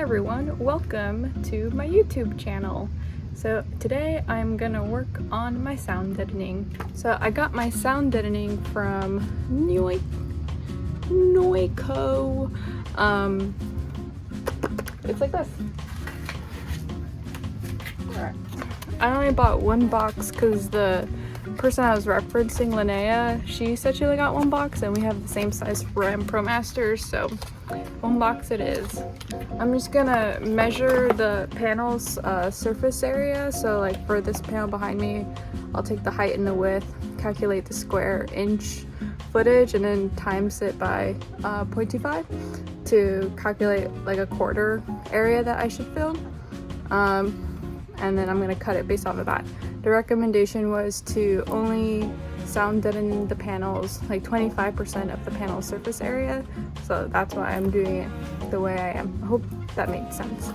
Hi everyone, welcome to my YouTube channel. So today I'm gonna work on my sound deadening. So I got my sound deadening from Noiko. It's like this. I only bought one box because the person I was referencing, Linnea, she said she only got one box and we have the same size Ram ProMaster, so one box it is. I'm just gonna measure the panel's surface area. So like for this panel behind me, I'll take the height and the width, calculate the square inch footage, and then times it by 0.25 to calculate like a quarter area that I should fill. And then I'm gonna cut it based off of that. The recommendation was to only sound deaden the panels, like 25% of the panel surface area. So that's why I'm doing it the way I am. I hope that makes sense.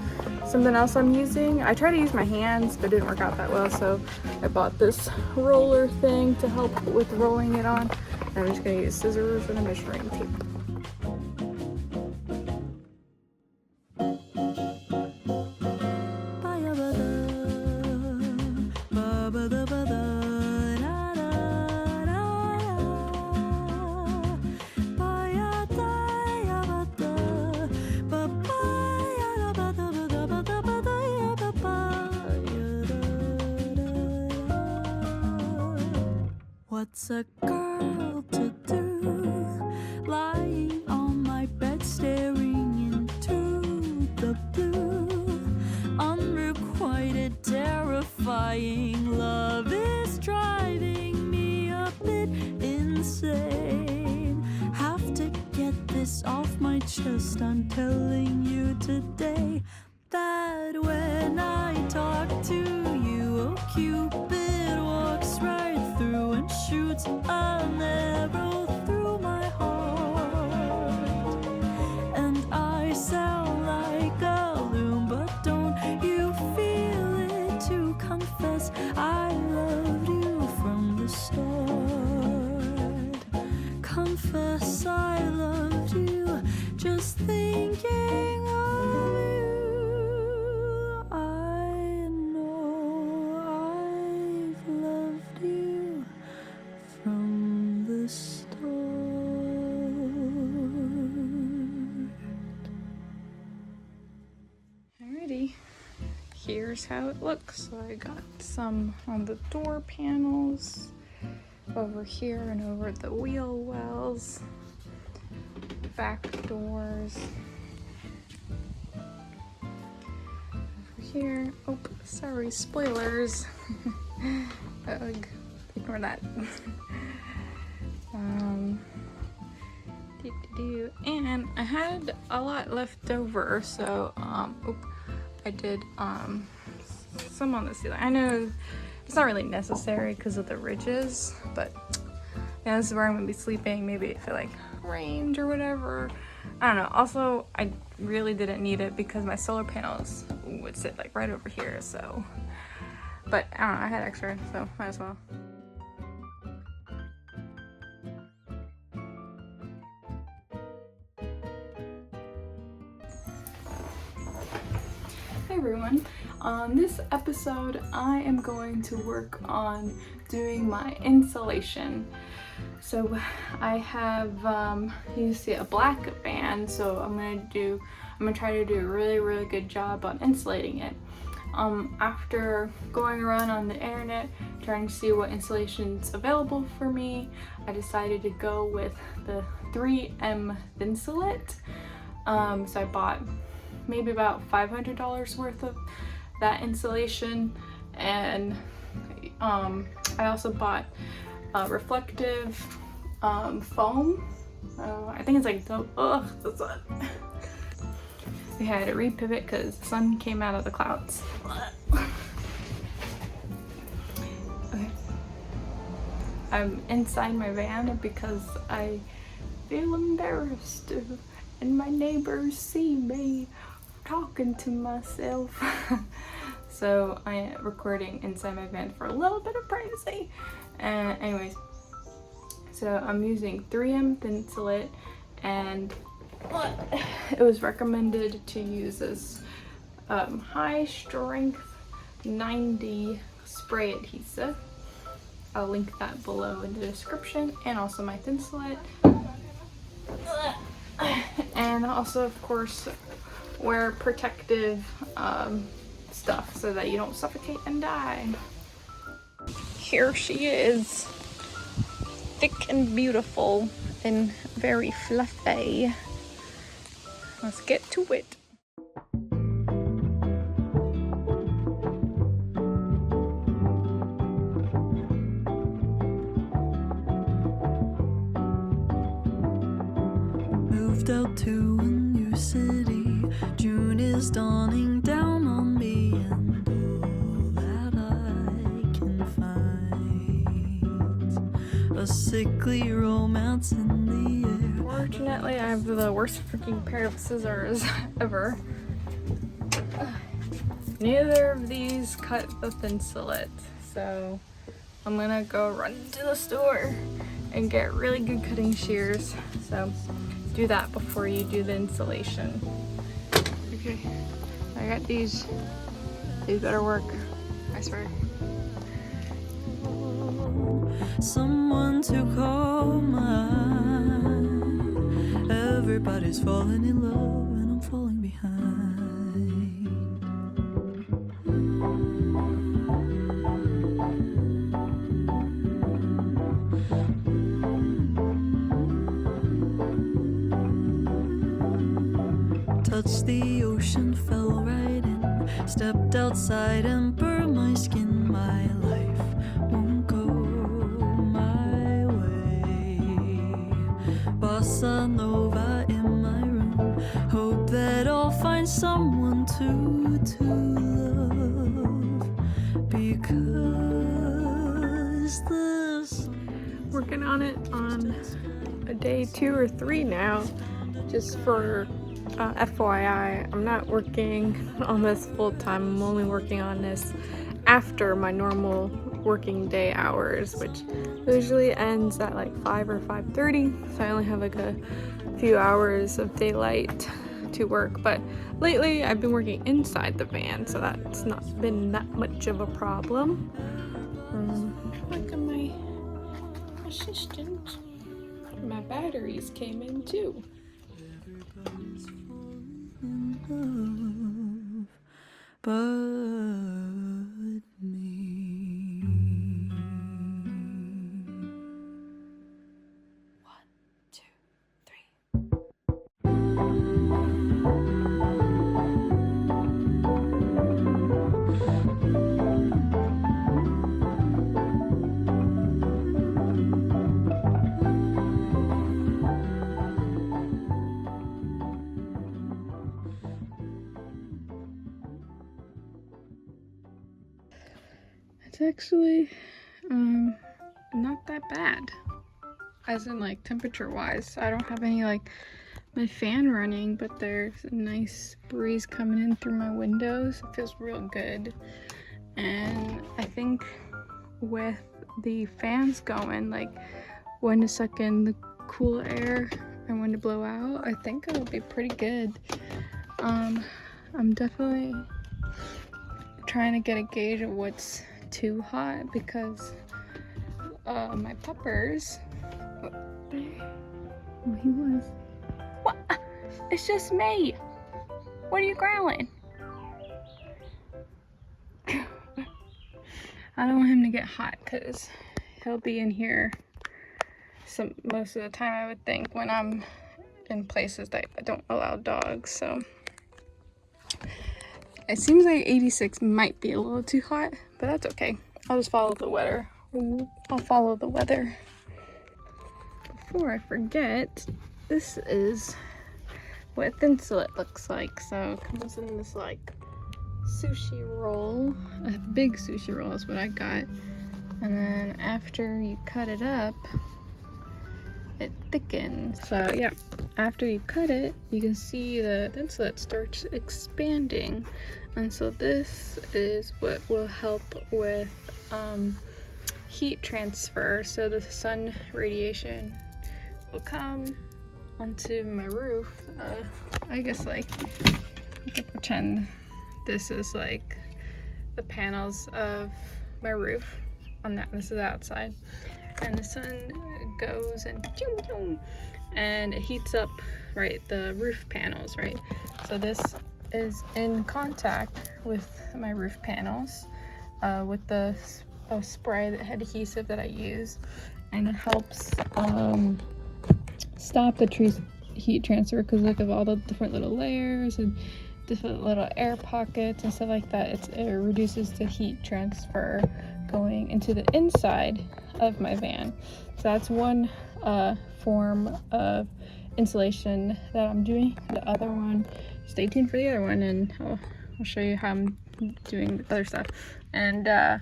Something else I'm using, I tried to use my hands, but it didn't work out that well. So I bought this roller thing to help with rolling it on. And I'm just gonna use scissors and a measuring tape. What's a girl to do, lying on my bed staring into the blue? Unrequited, terrifying love is driving me a bit insane. Have to get this off my chest, I'm telling you today, that when I talk to you, oh Cupid walks right through and shoots an arrow through my heart. And I sound like a loon, but don't you feel it to confess I loved you from the start. Confess I loved you, just thinking of you. I know I've loved you from the start. Alrighty, here's how it looks. So I got some on the door panels, over here and over the wheel wells, back doors, over here. Oh, sorry, spoilers. Ugh, ignore that. And I had a lot left over, so I did some on the ceiling. I know it's not really necessary because of the ridges, but yeah, this is where I'm gonna be sleeping. Maybe if it like rained or whatever, I don't know. Also, I really didn't need it because my solar panels would sit like right over here, so, but I don't know, I had extra, so might as well. Hey everyone, on this episode I am going to work on doing my insulation. So I have you see a black band, so I'm gonna try to do a really good job on insulating it. After going around on the internet trying to see what insulation's available for me, I decided to go with the 3M Insulate. So I bought maybe about $500 worth of that insulation, and I also bought reflective foam. I think it's like the sun. We had to repivot because the sun came out of the clouds. Okay, I'm inside my van because I feel embarrassed and my neighbors see me talking to myself. So I am recording inside my van for a little bit of privacy. Anyways, so I'm using 3M Insulate and it was recommended to use this high strength 90 spray adhesive. I'll link that below in the description, and also my Thinsulate. And also, of course, wear protective stuff so that you don't suffocate and die. Here she is, thick and beautiful and very fluffy. Let's get to it. Moved out to a new city. June is dawning down on me, and all that I can find, a sickly romance in the air. Fortunately, I have the worst freaking pair of scissors ever. Neither of these cut the Thinsulate, so I'm gonna go run to the store and get really good cutting shears. So do that before you do the insulation. Okay, I got these. These better work, I swear. Someone to call mine. Everybody's falling in love, and I'm falling behind. Touched the ocean, fell right in. Stepped outside and burned my skin. My life won't go my way. Bossa Nova in my room. Hope that I'll find someone to love. Because this. Working on it on a day 2 or 3 now. Just for FYI, I'm not working on this full time. I'm only working on this after my normal working day hours, which usually ends at like 5 or 5:30. So I only have like a few hours of daylight to work. But lately I've been working inside the van, so that's not been that much of a problem. Look at my assistant. My batteries came in too. Everybody's falling in love, but me. One, two, three. It's actually not that bad, as in like temperature wise. I don't have any like my fan running, but there's a nice breeze coming in through my windows. It feels real good, and I think with the fans going, like when to suck in the cool air and when to blow out, I think it'll be pretty good. I'm definitely trying to get a gauge of what's too hot, because my puppers, he was, what? It's just me. What are you growling? I don't want him to get hot because he'll be in here most of the time, I would think, when I'm in places that don't allow dogs. So it seems like 86 might be a little too hot, but that's okay. I'll just follow the weather. I'll follow the weather. Before I forget, this is what Thinsulate looks like. So it comes in this like sushi roll. A big sushi roll is what I got. And then after you cut it up, it thickens. So yeah, after you cut it, you can see the Thinsulate starts expanding. And so this is what will help with heat transfer. So the sun radiation will come onto my roof. I guess like you can pretend this is like the panels of my roof on that. This is outside, and the sun goes and it heats up, right, the roof panels, right? So this is in contact with my roof panels with the spray, the adhesive that I use, and it helps stop the tree's heat transfer, because look at all the different little layers and different little air pockets and stuff like that. It reduces the heat transfer going into the inside of my van. So that's one form of insulation that I'm doing. The other one, stay tuned for the other one, and I'll show you how I'm doing the other stuff. And the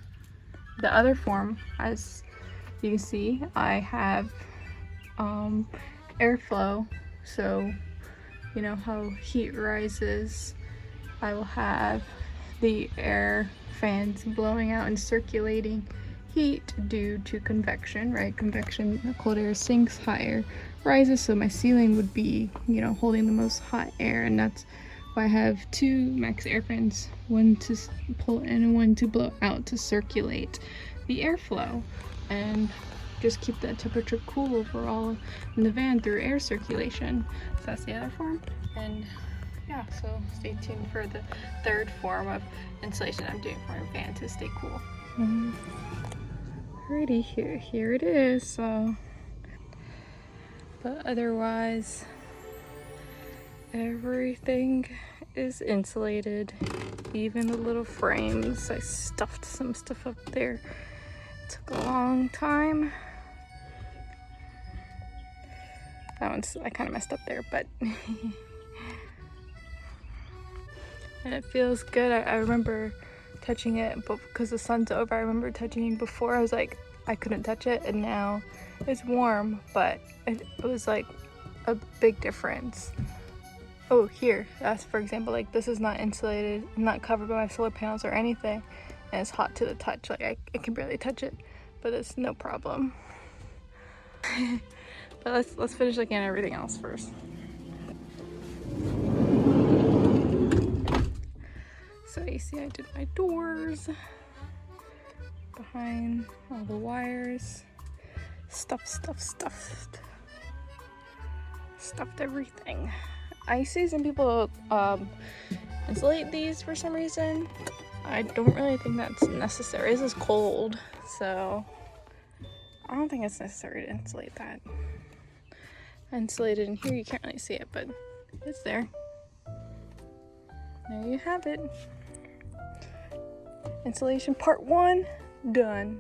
other form, as you can see, I have airflow. So you know how heat rises, I will have the air fans blowing out and circulating heat due to convection, right? Convection, the cold air sinks, hot air rises, so my ceiling would be, you know, holding the most hot air, and that's why I have two max air fans, one to pull in and one to blow out to circulate the airflow and just keep the temperature cool overall in the van through air circulation. So that's the other form. And yeah, so stay tuned for the third form of insulation I'm doing for my van to stay cool. Alrighty, here it is. So, but otherwise, everything is insulated, even the little frames. I stuffed some stuff up there. It took a long time. That one's, I kind of messed up there, but and it feels good. I remember touching it, but because the sun's over, I remember touching it before. I was like, I couldn't touch it, and now it's warm, but it was like a big difference. Oh, here, that's for example, like this is not insulated, not covered by my solar panels or anything, and it's hot to the touch. Like I can barely touch it, but it's no problem. But let's finish looking at everything else first. So you see I did my doors behind all the wires. Stuffed everything. I see some people insulate these for some reason. I don't really think that's necessary. This is cold, so I don't think it's necessary to insulate that. Insulated in here, you can't really see it, but it's there. There you have it. Insulation part 1 done.